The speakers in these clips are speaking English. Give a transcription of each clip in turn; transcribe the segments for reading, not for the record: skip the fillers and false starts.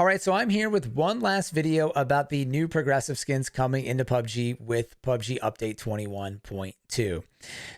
All right, so I'm here with one last video about the new progressive skins coming into PUBG with PUBG Update 21.2.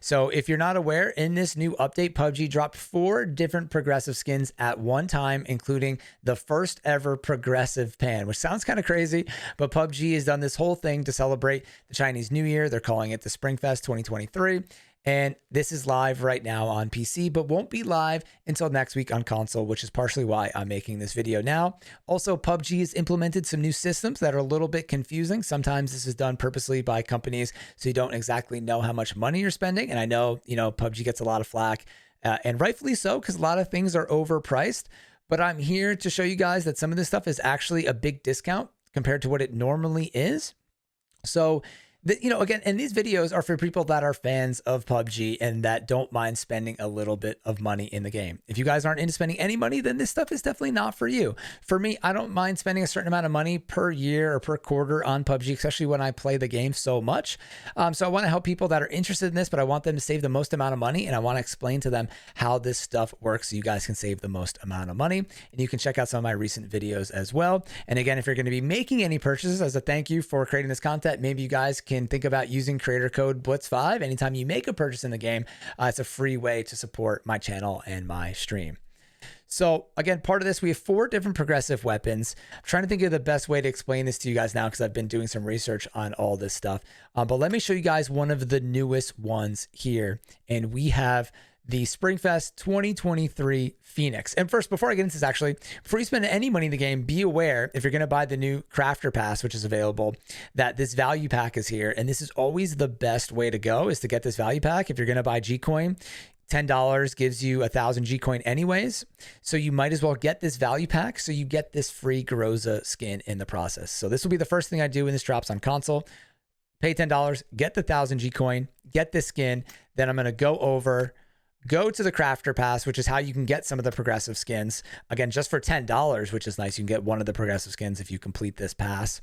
So if you're not aware, in this new update, PUBG dropped 4 different progressive skins at one time, including the first ever progressive pan, which sounds kind of crazy, but PUBG has done this whole thing to celebrate the Chinese New Year. They're calling it the Springfest 2023. And this is live right now on PC, but won't be live until next week on console, which is partially why I'm making this video now. Also, PUBG has implemented some new systems that are a little bit confusing. Sometimes this is done purposely by companies so you don't exactly know how much money you're spending. And I know, PUBG gets a lot of flack, and rightfully so, because a lot of things are overpriced. But I'm here to show you guys that some of this stuff is actually a big discount compared to what it normally is. So again, and these videos are for people that are fans of PUBG and that don't mind spending a little bit of money in the game. If you guys aren't into spending any money, then this stuff is definitely not for you. For me, I don't mind spending a certain amount of money per year or per quarter on PUBG, especially when I play the game so much. So I want to help people that are interested in this, but I want them to save the most amount of money, and I want to explain to them how this stuff works so you guys can save the most amount of money. And you can check out some of my recent videos as well. And again, if you're going to be making any purchases as a thank you for creating this content, maybe you guys can think about using creator code Blitz5 anytime you make a purchase in the game. It's a free way to support my channel and my stream. So again, part of this, we have 4 different progressive weapons. I'm trying to think of the best way to explain this to you guys now because I've been doing some research on all this stuff. But let me show you guys one of the newest ones here. And we have the Springfest 2023 Phoenix. And first, before I get into this, actually, before you spend any money in the game, be aware, if you're going to buy the new Crafter Pass, which is available, that this value pack is here. And this is always the best way to go, is to get this value pack. If you're going to buy G-Coin, $10 gives you 1,000 G-Coin anyways. So you might as well get this value pack so you get this free Groza skin in the process. So this will be the first thing I do when this drops on console. Pay $10, get the 1,000 G-Coin, get this skin. Then I'm going to go to the Crafter Pass, which is how you can get some of the progressive skins. Again, just for $10, which is nice. You can get one of the progressive skins if you complete this pass.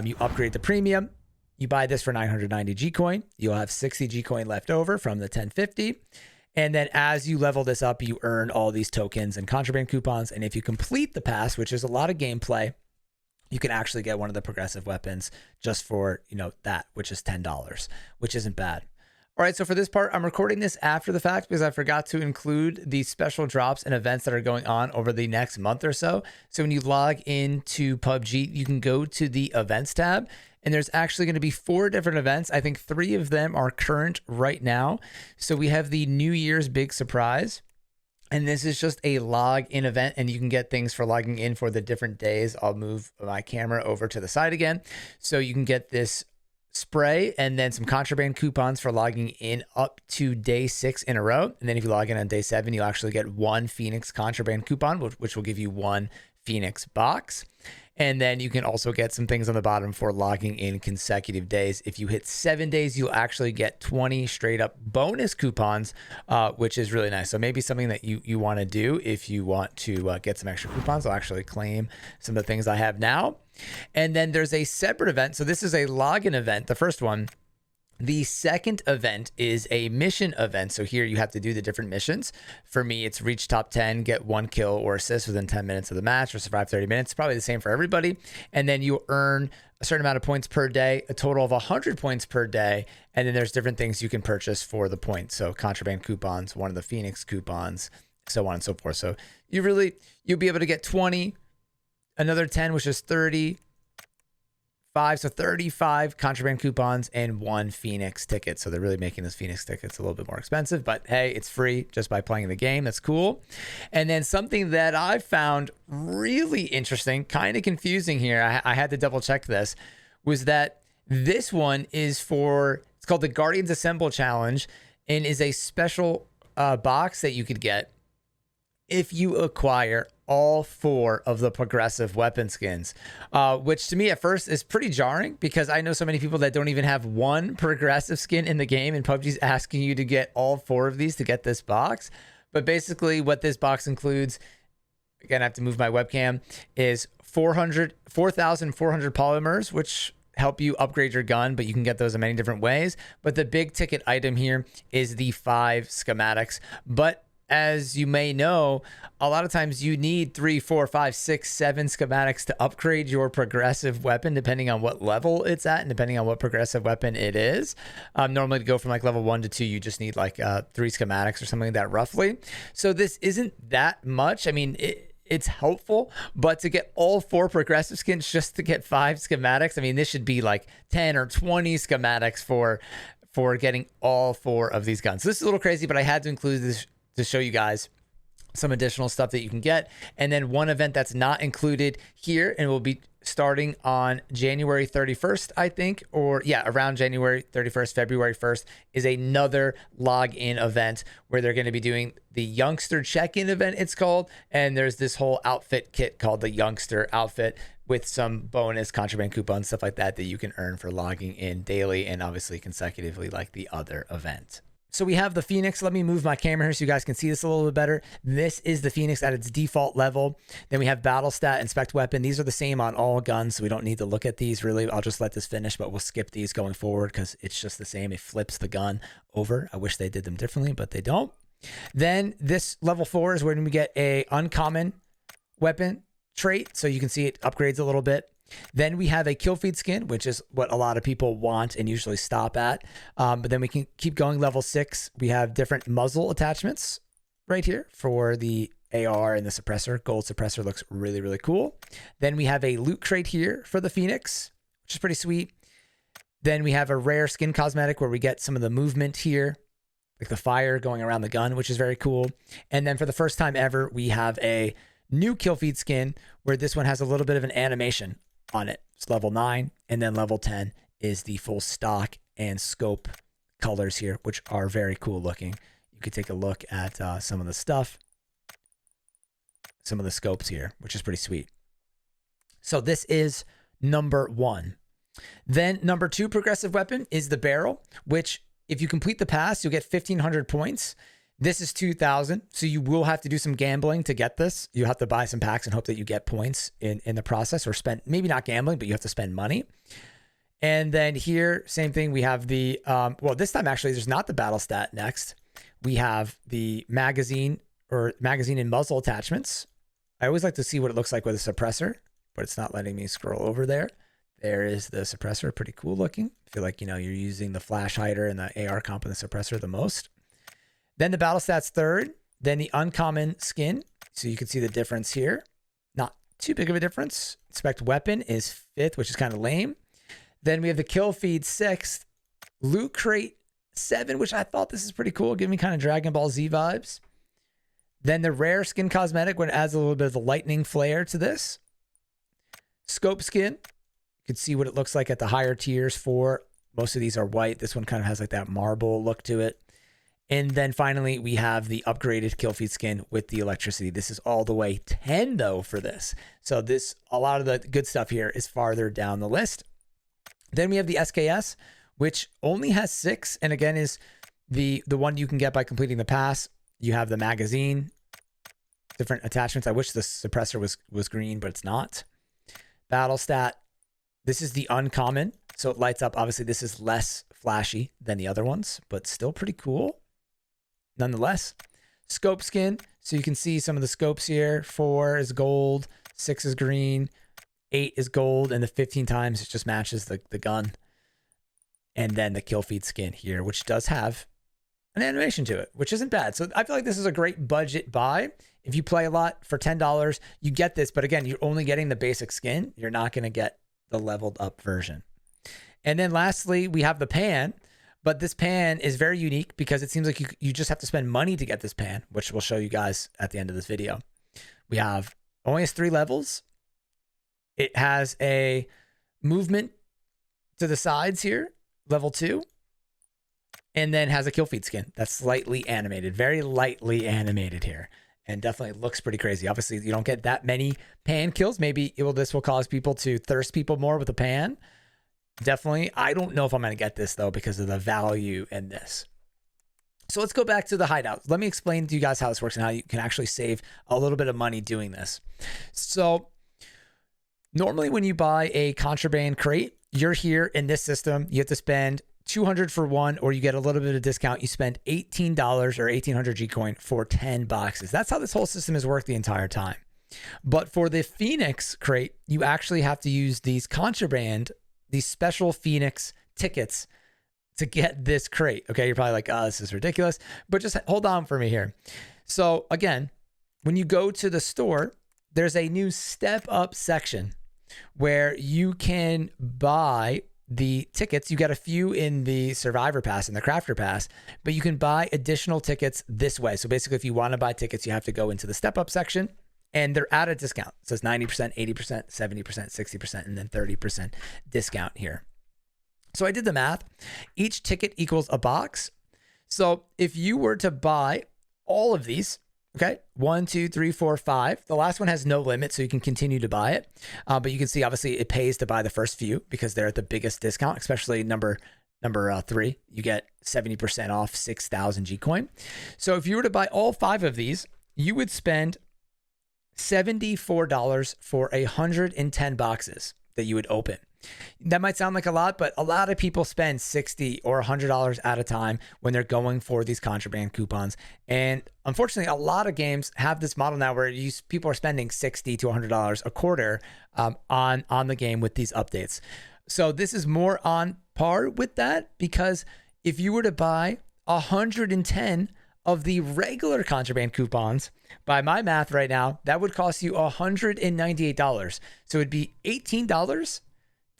You upgrade the premium. You buy this for 990 G-Coin. You'll have 60 G-Coin left over from the 1050. And then as you level this up, you earn all these tokens and contraband coupons. And if you complete the pass, which is a lot of gameplay, you can actually get one of the progressive weapons just for, that, which is $10, which isn't bad. All right, so for this part, I'm recording this after the fact because I forgot to include the special drops and events that are going on over the next month or so. So when you log into PUBG, you can go to the events tab, and there's actually going to be 4 different events. I think 3 of them are current right now. So we have the New Year's Big Surprise, and this is just a log-in event, and you can get things for logging in for the different days. I'll move my camera over to the side again. So you can get this spray and then some contraband coupons for logging in up to day 6 in a row. And then if you log in on day 7, you'll actually get 1 Phoenix contraband coupon, which will give you 1 Phoenix box. And then you can also get some things on the bottom for logging in consecutive days. If you hit 7 days, you'll actually get 20 straight up bonus coupons, which is really nice. So maybe something that you want to do if you want to get some extra coupons. I'll actually claim some of the things I have now. And then there's a separate event. So this is a login event, the first one. The second event is a mission event. So here you have to do the different missions. For me, it's reach top 10, get 1 kill or assist within 10 minutes of the match, or survive 30 minutes. Probably the same for everybody. And then you earn a certain amount of points per day, a total of 100 points per day. And then there's different things you can purchase for the points. So contraband coupons, one of the Phoenix coupons, so on and so forth. So you'll be able to get 20, another 10, which is 30, 5, so 35 contraband coupons and 1 Phoenix ticket. So they're really making those Phoenix tickets a little bit more expensive, but hey, it's free just by playing the game. That's cool. And then something that I found really interesting, kind of confusing here, I had to double check this, was that this one is it's called the Guardians Assemble Challenge, and is a special box that you could get if you acquire all 4 of the progressive weapon skins, which to me at first is pretty jarring because I know so many people that don't even have 1 progressive skin in the game, and PUBG's asking you to get all 4 of these to get this box. But basically what this box includes, again, I have to move my webcam, is 4,400 polymers, which help you upgrade your gun, but you can get those in many different ways. But the big ticket item here is the 5 schematics. But as you may know, a lot of times you need 3, 4, 5, 6, 7 schematics to upgrade your progressive weapon, depending on what level it's at and depending on what progressive weapon it is. Normally to go from like level 1 to 2, you just need like 3 schematics or something like that roughly. So this isn't that much. I mean, it's helpful, but to get all 4 progressive skins just to get 5 schematics, I mean, this should be like 10 or 20 schematics for getting all 4 of these guns. So this is a little crazy, but I had to include this to show you guys some additional stuff that you can get. And then one event that's not included here and will be starting on January 31st, I think, or yeah, around January 31st, February 1st, is another login event where they're going to be doing the Youngster check-in event, it's called. And there's this whole outfit kit called the Youngster outfit with some bonus contraband coupons, stuff like that you can earn for logging in daily and obviously consecutively like the other event. So we have the Phoenix. Let me move my camera here so you guys can see this a little bit better. This is the Phoenix at its default level. Then we have Battle Stat, Inspect Weapon. These are the same on all guns, so we don't need to look at these really. I'll just let this finish, but we'll skip these going forward because it's just the same. It flips the gun over. I wish they did them differently, but they don't. Then this level 4 is where we get a uncommon weapon trait, so you can see it upgrades a little bit. Then we have a kill feed skin, which is what a lot of people want and usually stop at. But then we can keep going. Level 6, we have different muzzle attachments right here for the AR and the suppressor. Gold suppressor looks really, really cool. Then we have a loot crate here for the Phoenix, which is pretty sweet. Then we have a rare skin cosmetic where we get some of the movement here, like the fire going around the gun, which is very cool. And then for the first time ever, we have a new kill feed skin where this one has a little bit of an animation on it. It's level 9, and then level 10 is the full stock and scope colors here, which are very cool looking. You could take a look at some of the stuff, some of the scopes here, which is pretty sweet. So this is number 1. Then number 2 progressive weapon is the Beryl, which if you complete the pass, you'll get 1,500 points. This is 2,000, so you will have to do some gambling to get this. You have to buy some packs and hope that you get points in the process, or spend, maybe not gambling, but you have to spend money. And then here, same thing. We have the, well, this time actually, there's not the battle stat next. We have the magazine and muzzle attachments. I always like to see what it looks like with a suppressor, but it's not letting me scroll over there. There is the suppressor, pretty cool looking. I feel like, you know, you're using the flash hider and the AR comp and the suppressor the most. Then the battle stats 3rd, then the uncommon skin. So you can see the difference here. Not too big of a difference. Inspect weapon is 5th, which is kind of lame. Then we have the kill feed 6th, loot crate 7, which I thought this is pretty cool. Give me kind of Dragon Ball Z vibes. Then the rare skin cosmetic, when it adds a little bit of the lightning flare to this. Scope skin. You can see what it looks like at the higher tiers for. Most of these are white. This one kind of has like that marble look to it. And then finally, we have the upgraded kill feed skin with the electricity. This is all the way 10 though for this. So this, a lot of the good stuff here is farther down the list. Then we have the SKS, which only has 6. And again, is the one you can get by completing the pass. You have the magazine, different attachments. I wish the suppressor was green, but it's not. Battle stat. This is the uncommon. So it lights up. Obviously, this is less flashy than the other ones, but still pretty cool. Nonetheless, scope skin. So you can see some of the scopes here. 4 is gold, 6 is green, 8 is gold, and the 15 times it just matches the gun. And then the kill feed skin here, which does have an animation to it, which isn't bad. So I feel like this is a great budget buy. If you play a lot for $10, you get this. But again, you're only getting the basic skin. You're not going to get the leveled up version. And then lastly, we have the pan. But this pan is very unique because it seems like you just have to spend money to get this pan, which we'll show you guys at the end of this video. We have only has 3 levels. It has a movement to the sides here, level 2, and then has a kill feed skin that's slightly animated, very lightly animated here, and definitely looks pretty crazy. Obviously, you don't get that many pan kills. Maybe this will cause people to thirst people more with a pan. Definitely. I don't know if I'm going to get this though because of the value in this. So let's go back to the hideout. Let me explain to you guys how this works and how you can actually save a little bit of money doing this. So normally when you buy a contraband crate, you're here in this system. You have to spend 200 for one, or you get a little bit of discount. You spend $18 or 1800 G coin for 10 boxes. That's how this whole system has worked the entire time. But for the Phoenix crate, you actually have to use these contraband, these special Phoenix tickets to get this crate. Okay, you're probably like, oh, this is ridiculous, but just hold on for me here. So again, when you go to the store, there's a new step up section where you can buy the tickets. You get a few in the Survivor Pass and the Crafter Pass, but you can buy additional tickets this way. So basically, if you want to buy tickets, you have to go into the step up section, and they're at a discount. So it's 90%, 80%, 70%, 60%, and then 30% discount here. So I did the math. Each ticket equals a box. So if you were to buy all of these, okay, 1, 2, 3, 4, 5. The last one has no limit, so you can continue to buy it. But you can see, obviously, it pays to buy the first few because they're at the biggest discount, especially number 3. You get 70% off 6,000 G coin. So if you were to buy all 5 of these, you would spend $74 for 110 boxes that you would open. That might sound like a lot, but a lot of people spend $60 or $100 at a time when they're going for these contraband coupons. And unfortunately, a lot of games have this model now where people are spending $60 to $100 a quarter on the game with these updates. So this is more on par with that, because if you were to buy 110 of the regular contraband coupons, by my math right now, that would cost you $198. So it'd be $18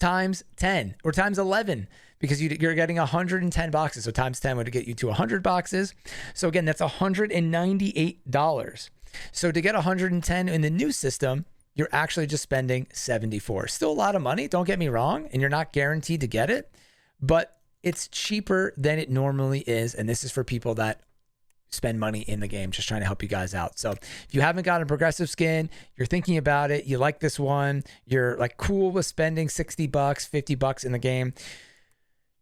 times 10 or times 11, because you're getting 110 boxes. So times 10 would get you to 100 boxes. So again, that's $198. So to get 110 in the new system, you're actually just spending $74. Still a lot of money, don't get me wrong, and you're not guaranteed to get it, but it's cheaper than it normally is. And this is for people that spend money in the game, just trying to help you guys out. So if you haven't got a progressive skin, you're thinking about it, you like this one, you're like cool with spending $60, $50 in the game,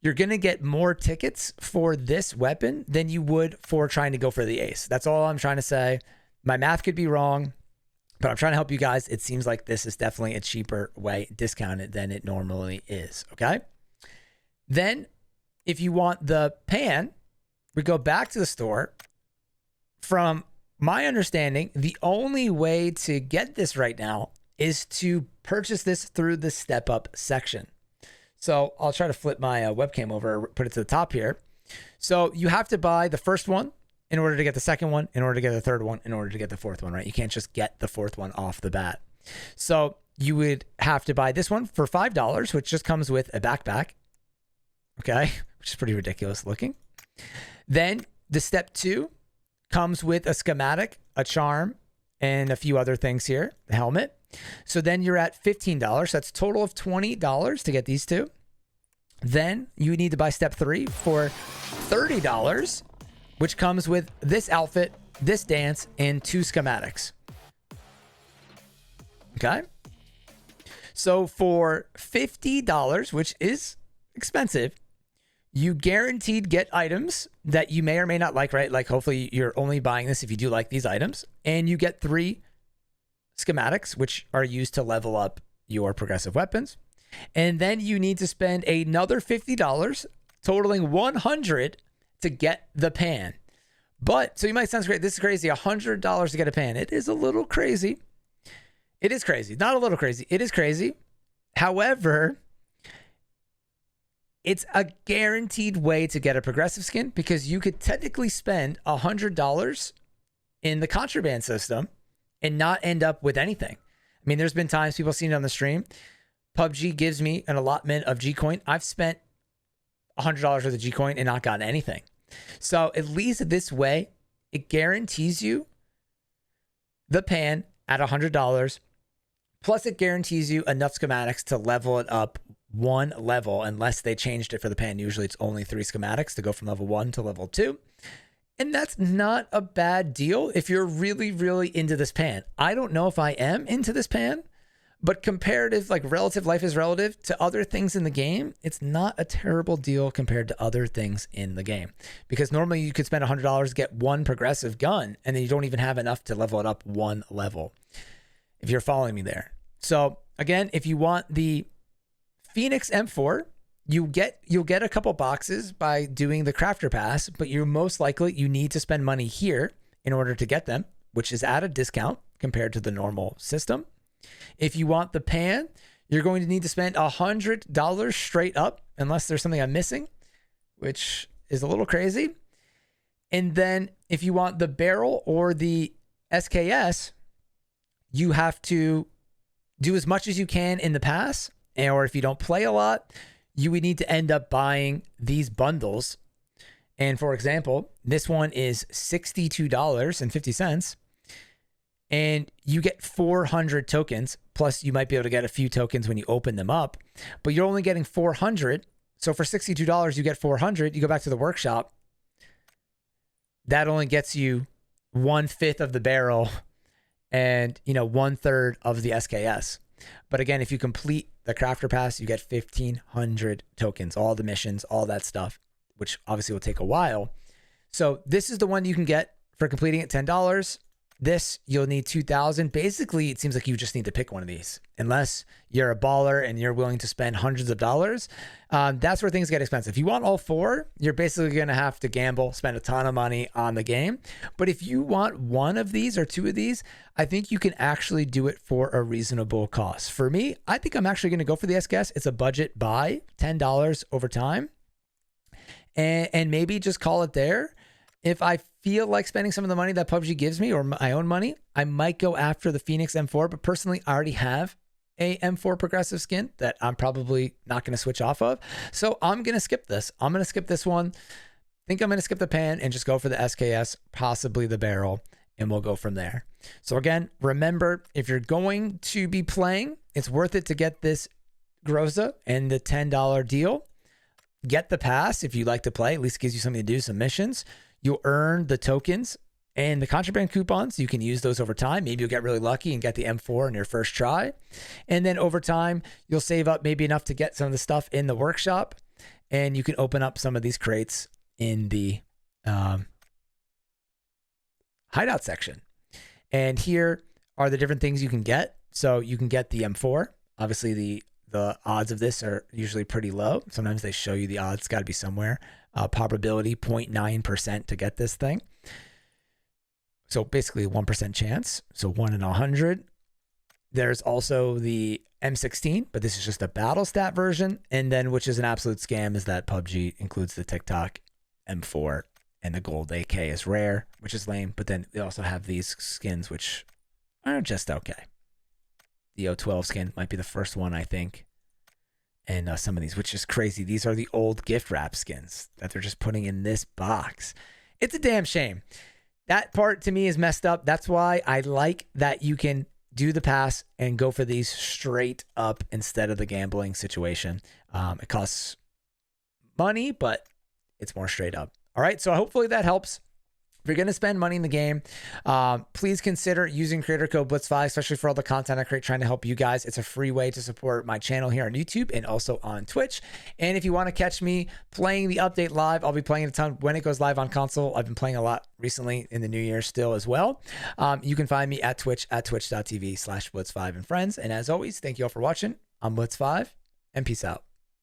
you're going to get more tickets for this weapon than you would for trying to go for the ace. That's all I'm trying to say. My math could be wrong, but I'm trying to help you guys. It seems like this is definitely a cheaper way, discounted than it normally is. Okay. Then if you want the pan, we go back to the store. From my understanding, the only way to get this right now is to purchase this through the step up section. So I'll try to flip my webcam over, put it to the top here. So you have to buy the first one in order to get the second one, in order to get the third one, in order to get the fourth one, right? You can't just get the fourth one off the bat. So you would have to buy this one for $5, which just comes with a backpack. Okay. Which is pretty ridiculous looking. Then the step 2 comes with a schematic, a charm, and a few other things here, the helmet. So then you're at $15. That's a total of $20 to get these two. Then you need to buy step 3 for $30, which comes with this outfit, this dance, and 2 schematics. Okay. So for $50, which is expensive, you guaranteed get items that you may or may not like, right? Like hopefully you're only buying this if you do like these items, and you get 3 schematics, which are used to level up your progressive weapons. And then you need to spend another $50, totaling $100 to get the pan. But so you might sound great. This is crazy. $100 to get a pan. It is a little crazy. It is crazy. Not a little crazy. It is crazy. However, it's a guaranteed way to get a progressive skin, because you could technically spend $100 in the contraband system and not end up with anything. I mean, there's been times people seen it on the stream. PUBG gives me an allotment of G-Coin. I've spent $100 worth of G-Coin and not gotten anything. So at least this way, it guarantees you the pan at $100. Plus it guarantees you enough schematics to level it up 1 level, unless they changed it for the pan. Usually it's only 3 schematics to go from level 1 to level 2. And that's not a bad deal if you're really, really into this pan. I don't know if I am into this pan, but comparative, like relative, life is relative to other things in the game. It's not a terrible deal compared to other things in the game, because normally you could spend $100 to get 1 progressive gun, and then you don't even have enough to level it up 1 level, if you're following me there. So again, if you want the Phoenix M4, you'll get a couple boxes by doing the crafter pass, but you're most likely you need to spend money here in order to get them, which is at a discount compared to the normal system. If you want the pan, you're going to need to spend $100 straight up, unless there's something I'm missing, which is a little crazy. And then if you want the Beryl or the SKS, you have to do as much as you can in the pass. Or if you don't play a lot, you would need to end up buying these bundles. And for example, this one is $62.50. And you get 400 tokens. Plus, you might be able to get a few tokens when you open them up. But you're only getting 400. So for $62, you get 400. You go back to the workshop. That only gets you 1/5 of the Beryl and 1/3 of the SKS. But again, if you complete the crafter pass, you get 1,500 tokens, all the missions, all that stuff, which obviously will take a while. So this is the one you can get for completing at $10. This, you'll need 2,000. Basically, it seems like you just need to pick one of these. Unless you're a baller and you're willing to spend hundreds of dollars, that's where things get expensive. If you want all four, you're basically going to have to gamble, spend a ton of money on the game. But if you want one of these or two of these, I think you can actually do it for a reasonable cost. For me, I think I'm actually going to go for the SKS. It's a budget buy, $10 over time. And maybe just call it there. If I feel like spending some of the money that PUBG gives me or my own money, I might go after the Phoenix M4. But personally, I already have a M4 progressive skin that I'm probably not going to switch off of. So I'm going to skip this. I'm going to skip this one. I think I'm going to skip the pan and just go for the SKS, possibly the Beryl, and we'll go from there. So again, remember, if you're going to be playing, it's worth it to get this Groza and the $10 deal. Get the pass if you like to play. At least it gives you something to do, some missions. You'll earn the tokens and the contraband coupons. You can use those over time. Maybe you'll get really lucky and get the M4 in your first try. And then over time, you'll save up maybe enough to get some of the stuff in the workshop. And you can open up some of these crates in the hideout section. And here are the different things you can get. So you can get the M4. Obviously, the odds of this are usually pretty low. Sometimes they show you the odds. Got to be somewhere. Probability 0.9% to get this thing. So basically a 1% chance. So 1 in 100. There's also the M16, but this is just a battle stat version. And then, which is an absolute scam, is that PUBG includes the TikTok M4 and the gold AK is rare, which is lame. But then they also have these skins, which are just okay. The O12 skin might be the first one, I think. And some of these, which is crazy. These are the old gift wrap skins that they're just putting in this box. It's a damn shame. That part to me is messed up. That's why I like that you can do the pass and go for these straight up instead of the gambling situation. It costs money, but it's more straight up. All right, so hopefully that helps. If you're going to spend money in the game, please consider using creator code Blitz5, especially for all the content I create trying to help you guys. It's a free way to support my channel here on YouTube and also on Twitch. And if you want to catch me playing the update live, I'll be playing a ton when it goes live on console. I've been playing a lot recently in the new year still as well. You can find me at Twitch at twitch.tv/Blitz5 and friends. And as always, thank you all for watching. I'm Blitz5 and peace out.